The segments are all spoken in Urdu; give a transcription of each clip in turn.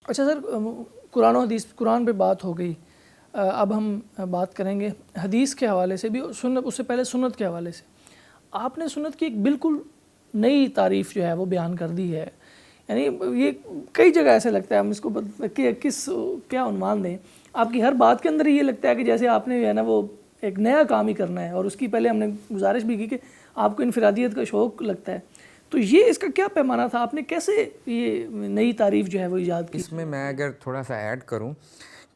اچھا سر، قرآن و حدیث، قرآن پہ بات ہو گئی، اب ہم بات کریں گے حدیث کے حوالے سے بھی، سنت، اس سے پہلے سنت کے حوالے سے آپ نے سنت کی ایک بالکل نئی تعریف جو ہے وہ بیان کر دی ہے. یعنی یہ کئی جگہ ایسے لگتا ہے، ہم اس کو کہ کیا عنوان دیں، آپ کی ہر بات کے اندر یہ لگتا ہے کہ جیسے آپ نے جو ہے نا وہ ایک نیا کام ہی کرنا ہے، اور اس کی پہلے ہم نے گزارش بھی کی کہ آپ کو انفرادیت کا شوق لگتا ہے. تو یہ اس کا کیا پیمانہ تھا، آپ نے کیسے یہ نئی تعریف جو ہے وہ ایجاد کی؟ اس میں اگر تھوڑا سا ایڈ کروں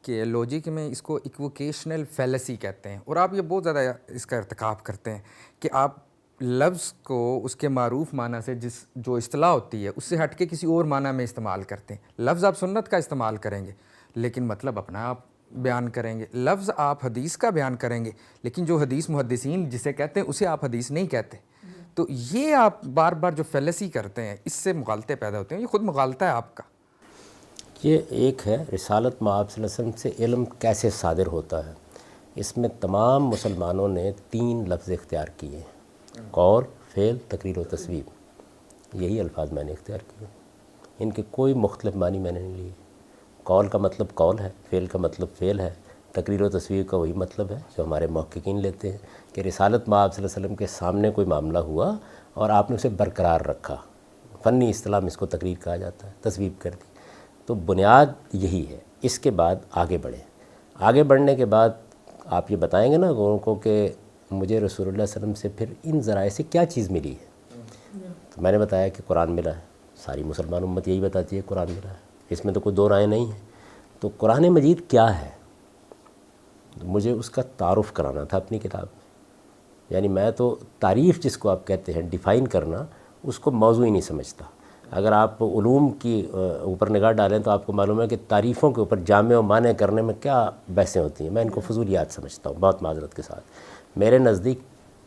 کہ لاجک میں اس کو ایکووکیشنل فیلسی کہتے ہیں، اور آپ یہ بہت زیادہ اس کا ارتکاب کرتے ہیں کہ آپ لفظ کو اس کے معروف معنی سے جو اصطلاح ہوتی ہے اس سے ہٹ کے کسی اور معنی میں استعمال کرتے ہیں. لفظ آپ سنت کا استعمال کریں گے لیکن مطلب اپنا آپ بیان کریں گے. لفظ آپ حدیث کا بیان کریں گے لیکن جو حدیث محدثین جسے کہتے ہیں اسے آپ حدیث نہیں کہتے. تو یہ آپ بار بار جو فیلسی کرتے ہیں اس سے مغالطے پیدا ہوتے ہیں، یہ خود مغالطہ ہے آپ کا. یہ ایک ہے رسالت مآب صلی اللہ علیہ وسلم سے علم کیسے صادر ہوتا ہے. اس میں تمام مسلمانوں نے 3 لفظ اختیار کیے ہیں، قول، فعل، تقریر و تصویب. یہی الفاظ میں نے اختیار کیے، ان کے کوئی مختلف معنی میں نے نہیں لیے. قول کا مطلب قول ہے، فعل کا مطلب فعل ہے، تقریر و تصویر کا وہی مطلب ہے جو ہمارے محققین لیتے ہیں کہ رسالت مآب صلی اللہ علیہ وسلم کے سامنے کوئی معاملہ ہوا اور آپ نے اسے برقرار رکھا. فنی اصطلاح میں اس کو تقریر کہا جاتا ہے، تصویب کر دی. تو بنیاد یہی ہے. اس کے بعد آگے بڑھیں. آگے بڑھنے کے بعد آپ یہ بتائیں گے نا لوگوں کو کہ مجھے رسول اللہ صلی اللہ علیہ وسلم سے پھر ان ذرائع سے کیا چیز ملی ہے. تو میں نے بتایا کہ قرآن ملا ہے. ساری مسلمان امت یہی بتاتی ہے قرآن ملا ہے، اس میں تو کوئی دو رائے نہیں ہیں. تو قرآن مجید کیا ہے، مجھے اس کا تعارف کرانا تھا اپنی کتاب میں. یعنی میں تو تعریف جس کو آپ کہتے ہیں ڈیفائن کرنا، اس کو موضوع ہی نہیں سمجھتا. اگر آپ علوم کی اوپر نگاہ ڈالیں تو آپ کو معلوم ہے کہ تعریفوں کے اوپر جامع و مانع کرنے میں کیا بحثیں ہوتی ہیں. میں ان کو فضولیات سمجھتا ہوں بہت معذرت کے ساتھ. میرے نزدیک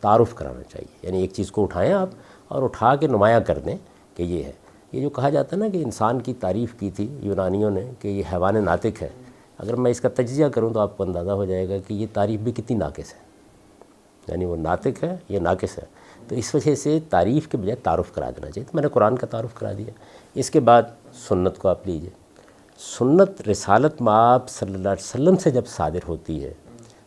تعارف کرانا چاہیے. یعنی ایک چیز کو اٹھائیں آپ اور اٹھا کے نمایاں کر دیں کہ یہ ہے. یہ جو کہا جاتا ہے نا کہ انسان کی تعریف کی تھی یونانیوں نے کہ یہ حیوان ناطق ہے، اگر میں اس کا تجزیہ کروں تو آپ کو اندازہ ہو جائے گا کہ یہ تعریف بھی کتنی ناقص ہے. یعنی وہ ناطق ہے، یہ ناقص ہے. تو اس وجہ سے تعریف کے بجائے تعارف کرا دینا چاہیے. تو میں نے قرآن کا تعارف کرا دیا. اس کے بعد سنت کو آپ لیجئے. سنت رسالت مآب صلی اللہ علیہ وسلم سے جب صادر ہوتی ہے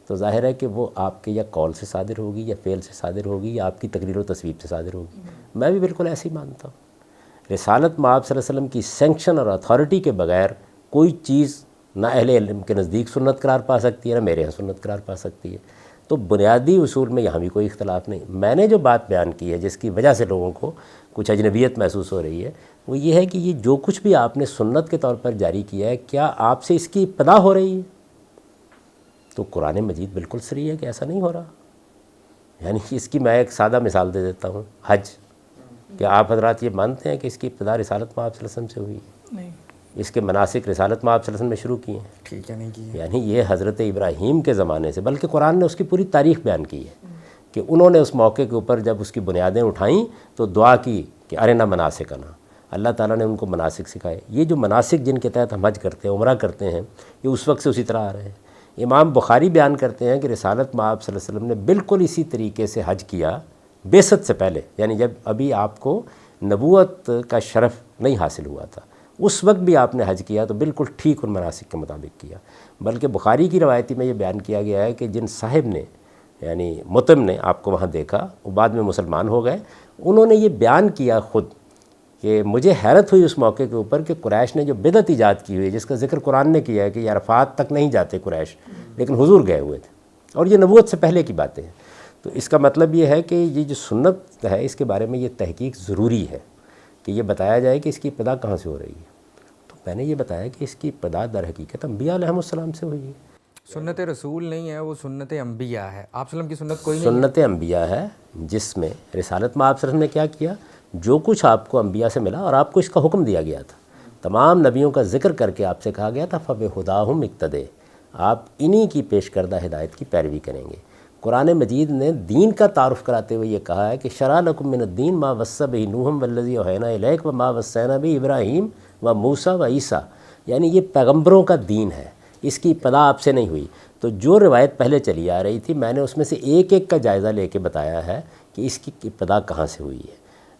تو ظاہر ہے کہ وہ آپ کے یا قول سے صادر ہوگی یا فعل سے صادر ہوگی یا آپ کی تقریر و تصویب سے صادر ہوگی. میں بھی بالکل ایسے ہی مانتا ہوں. رسالت مآب صلی اللہ علیہ وسلم کی سینکشن اور اتھارٹی کے بغیر کوئی چیز نہ اہل علم کے نزدیک سنت قرار پا سکتی ہے نہ میرے یہاں سنت قرار پا سکتی ہے. تو بنیادی اصول میں یہاں بھی کوئی اختلاف نہیں. میں نے جو بات بیان کی ہے جس کی وجہ سے لوگوں کو کچھ اجنبیت محسوس ہو رہی ہے وہ یہ ہے کہ یہ جو کچھ بھی آپ نے سنت کے طور پر جاری کیا ہے کیا آپ سے اس کی ابتدا ہو رہی ہے؟ تو قرآن مجید بالکل صریح ہے کہ ایسا نہیں ہو رہا. یعنی اس کی میں ایک سادہ مثال دے دیتا ہوں. حج، کہ آپ حضرات یہ مانتے ہیں کہ اس کی ابتدا رسالت مآب صلی اللہ علیہ وسلم سے ہوئی ہے؟ نہیں. اس کے مناسک رسالت مآب صلی اللہ علیہ وسلم نے شروع کیے ہیں. ٹھیک ہے، نہیں کی. یعنی یہ حضرت ابراہیم کے زمانے سے، بلکہ قرآن نے اس کی پوری تاریخ بیان کی ہے کہ انہوں نے اس موقع کے اوپر جب اس کی بنیادیں اٹھائیں تو دعا کی کہ ارنا مناسکنا. اللہ تعالیٰ نے ان کو مناسک سکھائے. یہ جو مناسک جن کے تحت ہم حج کرتے ہیں، عمرہ کرتے ہیں، یہ اس وقت سے اسی طرح آ رہے ہیں. امام بخاری بیان کرتے ہیں کہ رسالت مآب صلی اللہ علیہ وسلم نے بالکل اسی طریقے سے حج کیا بعثت سے پہلے. یعنی جب ابھی آپ کو نبوت کا شرف نہیں حاصل ہوا تھا اس وقت بھی آپ نے حج کیا تو بالکل ٹھیک اور مناسک کے مطابق کیا. بلکہ بخاری کی روایتی میں یہ بیان کیا گیا ہے کہ جن صاحب نے یعنی متم نے آپ کو وہاں دیکھا، وہ بعد میں مسلمان ہو گئے، انہوں نے یہ بیان کیا خود کہ مجھے حیرت ہوئی اس موقع کے اوپر کہ قریش نے جو بدعت ایجاد کی ہوئی جس کا ذکر قرآن نے کیا ہے کہ یہ عرفات تک نہیں جاتے قریش، لیکن حضور گئے ہوئے تھے اور یہ نبوت سے پہلے کی باتیں ہیں. تو اس کا مطلب یہ ہے کہ یہ جو سنت ہے اس کے بارے میں یہ تحقیق ضروری ہے کہ یہ بتایا جائے کہ اس کی ابتدا کہاں سے ہو رہی ہے. تو میں نے یہ بتایا کہ اس کی ابتدا در حقیقت انبیاء علیہ السلام سے ہوئی ہے. سنت رسول نہیں ہے، وہ سنت انبیاء ہے. آپ صلی اللہ علیہ وسلم کی سنت کوئی نہیں. سنت انبیاء ہے جس میں رسالت مآب صلی اللہ علیہ وسلم نے کیا کیا، جو کچھ آپ کو انبیاء سے ملا اور آپ کو اس کا حکم دیا گیا تھا، تمام نبیوں کا ذکر کر کے آپ سے کہا گیا تھا فَبِہُدَاهُمْ اقْتَدِیٰ، آپ انہی کی پیش کردہ ہدایت کی پیروی کریں گے. قرآن مجید نے دین کا تعارف کراتے ہوئے یہ کہا ہے کہ شرع لکم من الدین ما وصی بہ نوح والذی اوحینا الیک وما وصینا بہ ابراہیم و موسیٰ و عیسیٰ. یعنی یہ پیغمبروں کا دین ہے، اس کی ابتدا آپ سے نہیں ہوئی. تو جو روایت پہلے چلی آ رہی تھی میں نے اس میں سے ایک ایک کا جائزہ لے کے بتایا ہے کہ اس کی ابتدا کہاں سے ہوئی ہے.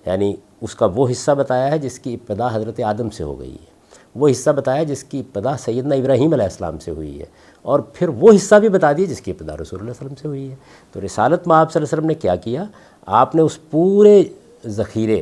یعنی اس کا وہ حصہ بتایا ہے جس کی ابتدا حضرت آدم سے ہو گئی ہے. وہ حصہ بتایا جس کی ابتدا سیدنا ابراہیم علیہ السلام سے ہوئی ہے، اور پھر وہ حصہ بھی بتا دیا جس کی ابتدا رسول اللہ صلی اللہ علیہ وسلم سے ہوئی ہے۔ تو رسالت میں آپ صلی اللہ علیہ وسلم نے کیا کیا، آپ نے اس پورے ذخیرے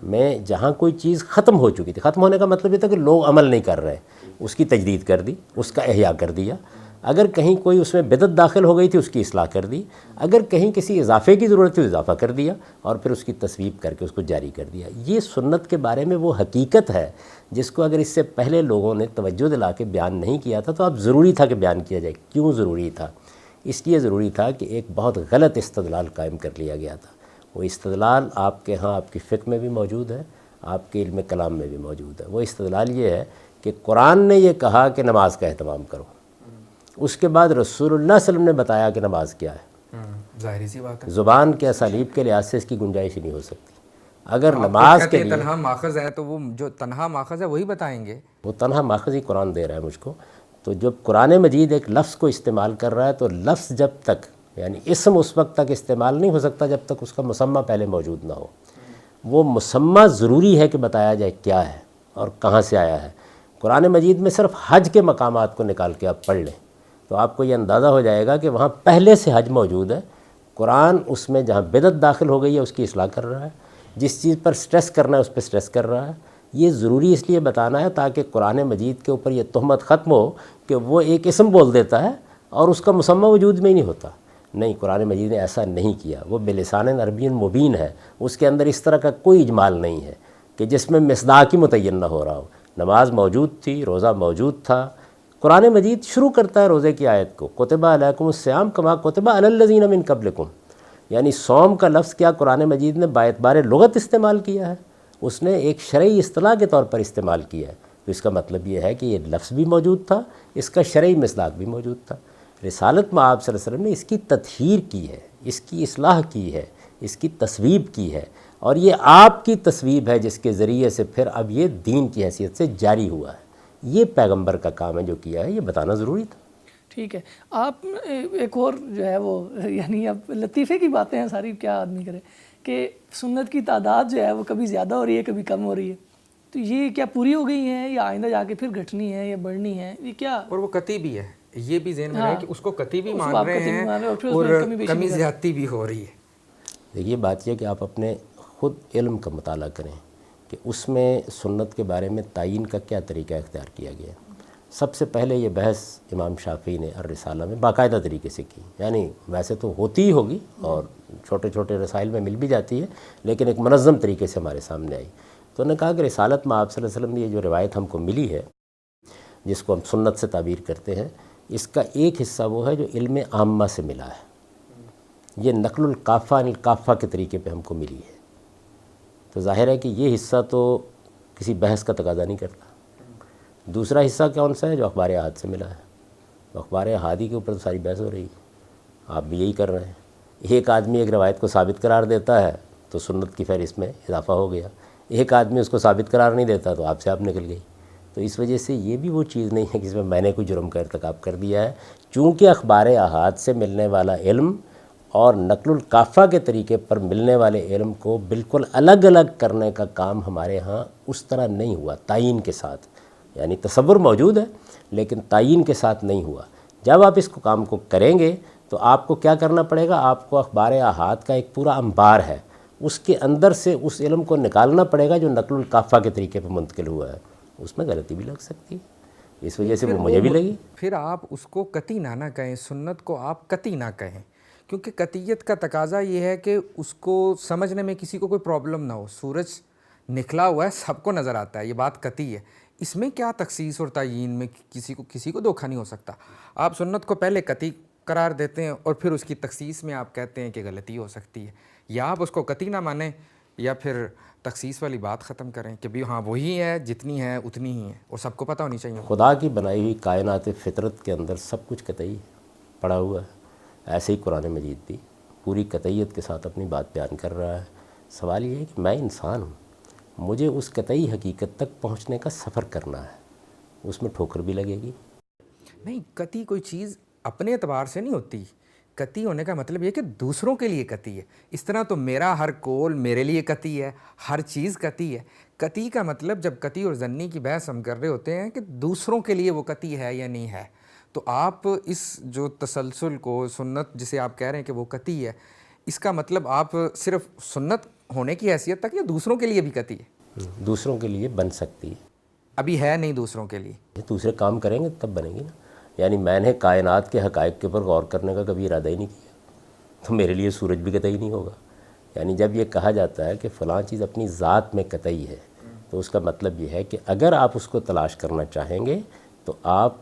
میں جہاں کوئی چیز ختم ہو چکی تھی، ختم ہونے کا مطلب یہ تھا کہ لوگ عمل نہیں کر رہے، اس کی تجدید کر دی، اس کا احیاء کر دیا، اگر کہیں کوئی اس میں بدعت داخل ہو گئی تھی اس کی اصلاح کر دی، اگر کہیں کسی اضافے کی ضرورت تھی اضافہ کر دیا، اور پھر اس کی تصویب کر کے اس کو جاری کر دیا۔ یہ سنت کے بارے میں وہ حقیقت ہے جس کو اگر اس سے پہلے لوگوں نے توجہ دلا کے بیان نہیں کیا تھا تو اب ضروری تھا کہ بیان کیا جائے۔ کیوں ضروری تھا؟ اس لیے ضروری تھا کہ ایک بہت غلط استدلال قائم کر لیا گیا تھا۔ وہ استدلال آپ کے ہاں آپ کی فقہ میں بھی موجود ہے، آپ کے علم کلام میں بھی موجود ہے۔ وہ استدلال یہ ہے کہ قرآن نے یہ کہا کہ نماز کا اہتمام کرو، اس کے بعد رسول اللہ صلی اللہ علیہ وسلم نے بتایا کہ نماز کیا ہے۔ ظاہری سی بات ہے، زبان کے اسالیب کے لحاظ سے اس کی گنجائش ہی نہیں ہو سکتی۔ اگر آپ نماز کہتے کے ہیں لیے تنہا ماخذ ہے تو وہ جو تنہا ماخذ ہے وہی بتائیں گے۔ وہ تنہا ماخذ ہی قرآن دے رہا ہے مجھ کو، تو جب قرآن مجید ایک لفظ کو استعمال کر رہا ہے تو لفظ جب تک یعنی اسم اس وقت تک استعمال نہیں ہو سکتا جب تک اس کا مسمى پہلے موجود نہ ہو۔ وہ مسمى ضروری ہے کہ بتایا جائے کیا ہے اور کہاں سے آیا ہے۔ قرآن مجید میں صرف حج کے مقامات کو نکال کے آپ پڑھ لیں تو آپ کو یہ اندازہ ہو جائے گا کہ وہاں پہلے سے حج موجود ہے۔ قرآن اس میں جہاں بدعت داخل ہو گئی ہے اس کی اصلاح کر رہا ہے، جس چیز پر سٹریس کرنا ہے اس پہ سٹریس کر رہا ہے۔ یہ ضروری اس لیے بتانا ہے تاکہ قرآن مجید کے اوپر یہ تہمت ختم ہو کہ وہ ایک اسم بول دیتا ہے اور اس کا مسمى وجود میں ہی نہیں ہوتا۔ نہیں، قرآن مجید نے ایسا نہیں کیا، وہ بلسان عربی مبین ہے، اس کے اندر اس طرح کا کوئی اجمال نہیں ہے کہ جس میں مصداق ہی متعین نہ ہو رہا ہو۔ نماز موجود تھی، روزہ موجود تھا۔ قرآن مجید شروع کرتا ہے روزے کی آیت کو، کتب علیکم الصیام کما کتب علی الذین من قبلکم، یعنی صوم کا لفظ کیا قرآن مجید نے باعتبار لغت استعمال کیا ہے، اس نے ایک شرعی اصطلاح کے طور پر استعمال کیا ہے۔ تو اس کا مطلب یہ ہے کہ یہ لفظ بھی موجود تھا، اس کا شرعی مصداق بھی موجود تھا۔ رسالت میں آپ صلی اللہ علیہ وسلم نے اس کی تطہیر کی ہے، اس کی اصلاح کی ہے، اس کی تصویب کی ہے، اور یہ آپ کی تصویب ہے جس کے ذریعے سے پھر اب یہ دین کی حیثیت سے جاری ہوا ہے۔ یہ پیغمبر کا کام ہے جو کیا ہے، یہ بتانا ضروری تھا۔ ٹھیک ہے، آپ ایک اور جو ہے وہ یعنی اب لطیفے کی باتیں ہیں ساری، کیا آدمی کرے کہ سنت کی تعداد جو ہے وہ کبھی زیادہ ہو رہی ہے کبھی کم ہو رہی ہے، تو یہ کیا پوری ہو گئی ہیں یا آئندہ جا کے پھر گھٹنی ہے یا بڑھنی ہے، یہ کیا؟ اور وہ قطعی بھی ہے، یہ بھی ذہن میں رہے کہ اس کو قطعی بھی مان آپ رہے قطعی بھی ہیں مان رہے ہیں اور پھر اس اور میں کمی بیشی کمی بھی زیادتی بھی ہو رہی ہے۔ دیکھیے بات یہ کہ آپ اپنے خود علم کا مطالعہ کریں کہ اس میں سنت کے بارے میں تعین کا کیا طریقہ اختیار کیا گیا ہے۔ سب سے پہلے یہ بحث امام شافعی نے الرسالہ میں باقاعدہ طریقے سے کی، یعنی ویسے تو ہوتی ہی ہوگی اور چھوٹے چھوٹے رسائل میں مل بھی جاتی ہے، لیکن ایک منظم طریقے سے ہمارے سامنے آئی۔ تو انہوں نے کہا کہ رسالت میں آپ صلی اللہ علیہ وسلم نے یہ جو روایت ہم کو ملی ہے جس کو ہم سنت سے تعبیر کرتے ہیں، اس کا ایک حصہ وہ ہے جو علم عامہ سے ملا ہے، یہ نقل الکافہ الکافہ کے طریقے پہ ہم کو ملی ہے۔ تو ظاہر ہے کہ یہ حصہ تو کسی بحث کا تقاضا نہیں کرتا۔ دوسرا حصہ کون سا ہے؟ جو اخبار احاد سے ملا ہے۔ اخبار احادی کے اوپر تو ساری بحث ہو رہی ہے، آپ بھی یہی کر رہے ہیں۔ ایک آدمی ایک روایت کو ثابت قرار دیتا ہے تو سنت کی فہرست میں اضافہ ہو گیا، ایک آدمی اس کو ثابت قرار نہیں دیتا تو آپ سے آپ نکل گئی۔ تو اس وجہ سے یہ بھی وہ چیز نہیں ہے کہ اس میں نے کوئی جرم کا ارتکاب کر دیا ہے، چونکہ اخبار احاد سے ملنے والا علم اور نقل الکافہ کے طریقے پر ملنے والے علم کو بالکل الگ الگ کرنے کا کام ہمارے ہاں اس طرح نہیں ہوا، تعین کے ساتھ، یعنی تصور موجود ہے لیکن تعین کے ساتھ نہیں ہوا۔ جب آپ اس کو کام کو کریں گے تو آپ کو کیا کرنا پڑے گا؟ آپ کو اخبار احاد کا ایک پورا انبار ہے، اس کے اندر سے اس علم کو نکالنا پڑے گا جو نقل الکافہ کے طریقے پر منتقل ہوا ہے۔ اس میں غلطی بھی لگ سکتی ہے، اس وجہ سے وہ مجھے بھی لگی۔ پھر آپ اس کو قطعی نہ کہیں، سنت کو آپ قطعی نہ کہیں، کیونکہ قطعیت کا تقاضا یہ ہے کہ اس کو سمجھنے میں کسی کو کوئی پرابلم نہ ہو۔ سورج نکلا ہوا ہے، سب کو نظر آتا ہے، یہ بات قطعی ہے، اس میں کیا تخصیص اور تعیین میں کسی کو دھوکہ نہیں ہو سکتا۔ آپ سنت کو پہلے قطعی قرار دیتے ہیں اور پھر اس کی تخصیص میں آپ کہتے ہیں کہ غلطی ہو سکتی ہے، یا آپ اس کو قطعی نہ مانیں یا پھر تخصیص والی بات ختم کریں کہ بھی ہاں وہی ہے، جتنی ہے اتنی ہی ہے اور سب کو پتہ ہونی چاہیے۔ خدا کی بنائی ہوئی کائنات فطرت کے اندر سب کچھ قطعی پڑا ہوا ہے، ایسے ہی قرآن مجید بھی پوری قطعیت کے ساتھ اپنی بات بیان کر رہا ہے۔ سوال یہ ہے کہ میں انسان ہوں، مجھے اس قطعی حقیقت تک پہنچنے کا سفر کرنا ہے، اس میں ٹھوکر بھی لگے گی۔ نہیں، قطعی کوئی چیز اپنے اعتبار سے نہیں ہوتی، قطعی ہونے کا مطلب یہ کہ دوسروں کے لیے قطعی ہے. اس طرح تو میرا ہر قول میرے لیے قطعی ہے, ہر چیز قطعی ہے. قطعی کا مطلب جب قطعی اور ظنی کی بحث ہم کر رہے ہوتے ہیں کہ دوسروں کے لیے وہ قطعی ہے یا نہیں ہے. تو آپ اس جو تسلسل کو, سنت جسے آپ کہہ رہے ہیں کہ وہ قطعی ہے, اس کا مطلب آپ صرف سنت ہونے کی حیثیت تک یا دوسروں کے لیے بھی قطعی ہے؟ دوسروں کے لیے بن سکتی ہے, ابھی ہے نہیں دوسروں کے لیے. دوسرے کام کریں گے تب بنے گی نا. یعنی میں نے کائنات کے حقائق کے اوپر غور کرنے کا کبھی ارادہ ہی نہیں کیا, تو میرے لیے سورج بھی قطعی نہیں ہوگا. یعنی جب یہ کہا جاتا ہے کہ فلاں چیز اپنی ذات میں قطعی ہے, تو اس کا مطلب یہ ہے کہ اگر آپ اس کو تلاش کرنا چاہیں گے تو آپ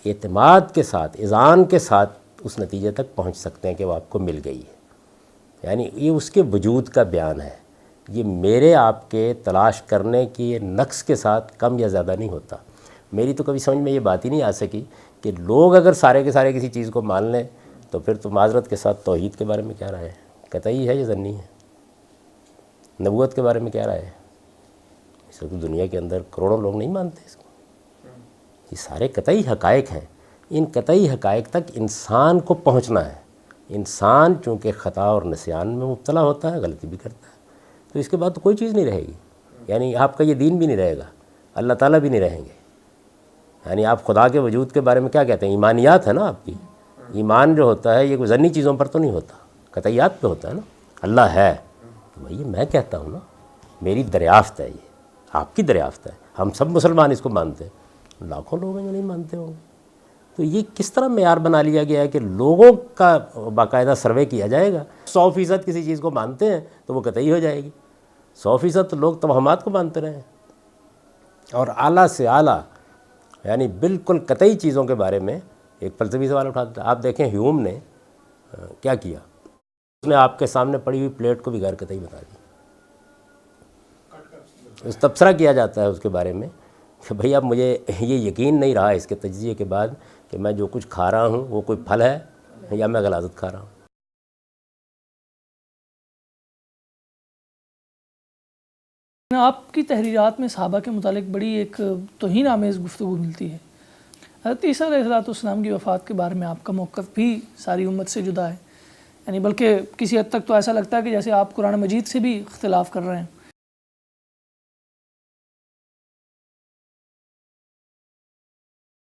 اعتماد کے ساتھ, اذعان کے ساتھ اس نتیجے تک پہنچ سکتے ہیں کہ وہ آپ کو مل گئی ہے. یعنی یہ اس کے وجود کا بیان ہے. یہ میرے آپ کے تلاش کرنے کی نقص کے ساتھ کم یا زیادہ نہیں ہوتا. میری تو کبھی سمجھ میں یہ بات ہی نہیں آ سکی کہ لوگ اگر سارے کے سارے کسی چیز کو مان لیں تو پھر تو معذرت کے ساتھ توحید کے بارے میں کیا رائے ہے, قطعی ہے یا ظنی ہے؟ نبوت کے بارے میں کیا رائے ہے؟ اس وقت دنیا کے اندر کروڑوں لوگ نہیں مانتے اس کو. یہ سارے قطعی حقائق ہیں. ان قطعی حقائق تک انسان کو پہنچنا ہے. انسان چونکہ خطا اور نسیان میں مبتلا ہوتا ہے, غلطی بھی کرتا ہے, تو اس کے بعد تو کوئی چیز نہیں رہے گی. یعنی آپ کا یہ دین بھی نہیں رہے گا, اللہ تعالیٰ بھی نہیں رہیں گے. یعنی آپ خدا کے وجود کے بارے میں کیا کہتے ہیں؟ ایمانیات ہے نا آپ کی. ایمان جو ہوتا ہے یہ کوئی ظنی چیزوں پر تو نہیں ہوتا, قطعیات پہ ہوتا ہے نا. اللہ ہے تو بھائی میں کہتا ہوں نا, میری دریافت ہے, یہ آپ کی دریافت ہے. ہم سب مسلمان اس کو مانتے ہیں, لاکھوں لوگ ہیں جو نہیں مانتے ہوں گے. تو یہ کس طرح معیار بنا لیا گیا ہے کہ لوگوں کا باقاعدہ سروے کیا جائے گا. 100% کسی چیز کو مانتے ہیں تو وہ قطعی ہو جائے گی. 100% لوگ توہمات کو مانتے رہے ہیں. اور اعلیٰ سے اعلیٰ یعنی بالکل قطعی چیزوں کے بارے میں ایک فلسفی سوال اٹھاتا ہے. آپ دیکھیں ہیوم نے کیا کیا, اس نے آپ کے سامنے پڑی ہوئی پلیٹ کو بھی غیر قطعی بتا دی. اس تبصرہ کیا جاتا ہے اس کے بارے میں کہ بھئی اب مجھے یہ یقین نہیں رہا اس کے تجزیے کے بعد کہ میں جو کچھ کھا رہا ہوں وہ کوئی پھل ہے یا میں غلاظت کھا رہا ہوں. آپ کی تحریرات میں صحابہ کے متعلق بڑی ایک توہین آمیز گفتگو ملتی ہے. حضرت عیسیٰ علیہ السلام کی وفات کے بارے میں آپ کا موقف بھی ساری امت سے جدا ہے, یعنی بلکہ کسی حد تک تو ایسا لگتا ہے کہ جیسے آپ قرآن مجید سے بھی اختلاف کر رہے ہیں.